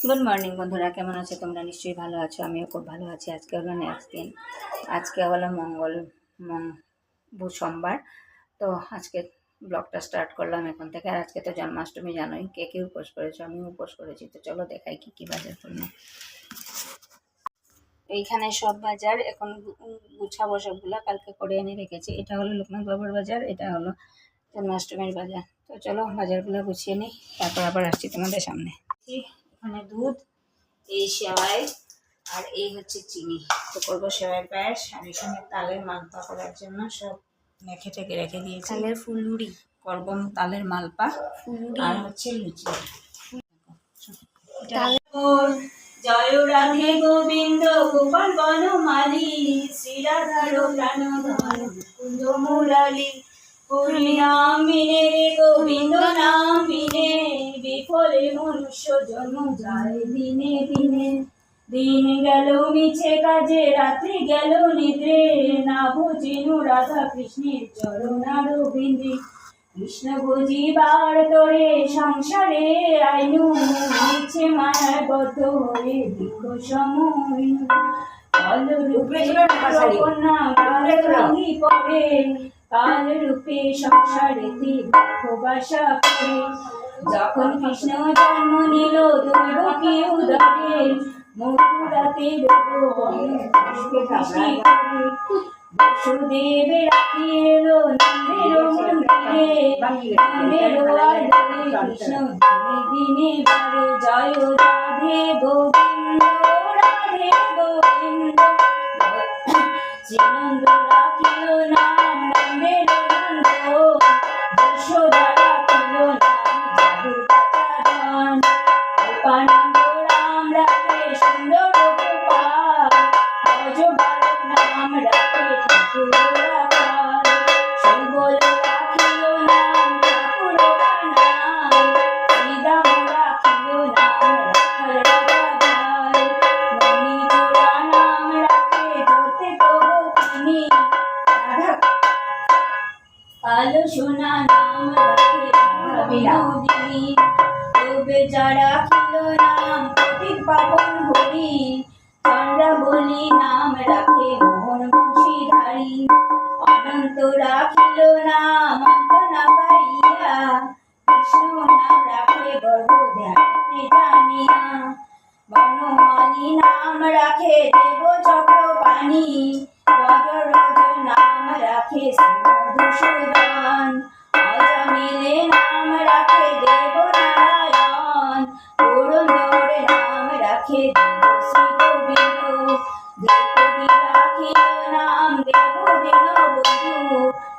Good morning বন্ধুরা, কেমন আছো তোমরা? নিশ্চয়ই ভালো আছো, আমিও খুব ভালো আছি। আজকে হলো নেক্সট দিন, আজকে হলো সোমবার। তো আজকে ব্লগটা স্টার্ট করলাম এখন থেকে। আর আজকে তো জন্মাষ্টমী, জানোই। কে কে উপোস করেছো? আমিও উপোস করেছি। তো চলো দেখাই কি কি বাজার করলাম। এইখানে সব বাজার এখন গুছাবো, সবগুলা কালকে করে এনে রেখেছি। এটা হলো লোকনাথ বাবুর বাজার, এটা হলো জন্মাষ্টমীর বাজার। তো চলো বাজারগুলো গুছিয়ে নিই, তারপর আবার আসছি তোমাদের সামনে। এখানে দুধ, এই সেওয়াই, আর এই হচ্ছে চিনি। তো করবো সেওয়াই পায়েস। আর এখানে তালের মালপা করার জন্য সব মেখে টেকে রেখে দিয়েছি। তালের ফুলুরি করবো, তালের মালপা, আর হচ্ছে লুচি। জয় রাধে গোবিন্দ গোপাল বনমালী, শ্রী রাধার প্রাণধন মুকুন্দ মুরালী। হরি নাম বিনে রে গোবিন্দ নাম বিনে, বিফলে মনুষ্য জন্ম যায় দিনে দিনে। দিন গেল মিছে কাজে, রাত্রি গেল নিদ্রে, না বুঝিনু রাধা কৃষ্ণের চরণার বিন্দে। কৃষ্ণ বুঝিবার তরে সংসারে আইনু, মিছে মায়ায় বদ্ধ হয়ে দীর্ঘ সময়। কাল রূপে কন্যা ভাঙ্গি পড়ে, কাল রূপে সংসারেতে বাসা করে। যখন কৃষ্ণ জন্ম নিল দৈবকী উদরে, মথুরাতে বসুদেব রাখি এলো নন্দের মন্দিরে, নন্দের আদরে কৃষ্ণ দিনে দিনে বারে। জয় রাধে গোবিন্দ রাধে গোবিন্দ, শ্রীনন্দ রাখিল নাম নন্দের নন্দ, যশোদা রাখিল নাম যাদুর কাচাধন। গোপানন্দ রাম রাখে সুন্দর গোপাল, ব্রজ বালক নাম রাখে ঠাকুর রাখাল। সুবল রাখিল নাম ঠাকুর কানাই, শ্রীরাম রাখিল নাম রাখাল রাধাই। মণি জোড়া নাম রাখে ধরতে তবু তিনি, রাধা কালো সোনা নাম রাখে রাধা বিনোদিনী। বেচারা খিল নাম পতিত পাবন হরি, চন্দ্রাবলী নাম রাখে মোহন বংশীধারী। অনন্ত রাখিল নাম অন্ত না পাইয়া, কৃষ্ণ নাম রাখে গর্ভ ধ্যানিতে জানিয়া। বনমালী নাম রাখে দেব চক্রপাণি, গজরজ নাম রাখে মধুসূদন। অজামিলে নাম রাখে দেব নারায়ণ, পুরন্দর নাম রাখে দেব শ্রী গোবিন্দ। দ্রৌপদী রাখিল নাম দেব দীনবন্ধু,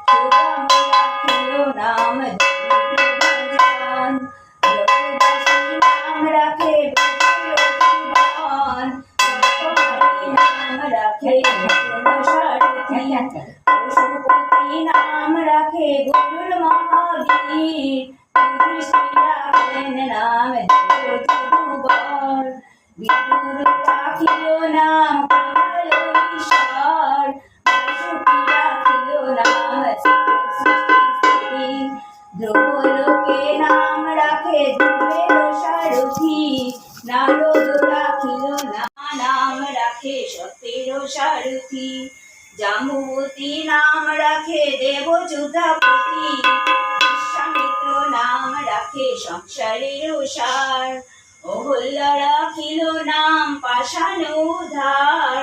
সুদাম রাখিল নাম দেবীপ্রভঞ্জন। জগদাসী নাম রাখে জীবন, জগমালী নাম রাখে সারথী। পশুপতি নাম রাখে গরুর মহাবীর, যুধিষ্ঠির রাখলেন নাম দেব যদুবর। বিদুর রাখিল নাম কাল ঈশ্বর, বাসুকী রাখিল নাম সৃষ্টি স্থিতি। ধ্রুবলোকে নাম রাখে ধ্রুবের সারথি, নারদ রাখিল নাম রাখে সত্যের সারথি। জাম্বুবতী নাম রাখে দেবযুধাপতি, বিশ্বামিত্র নাম রাখে সংসারের সার। অহল্যা রাখিল নাম পাষাণ উদ্ধার।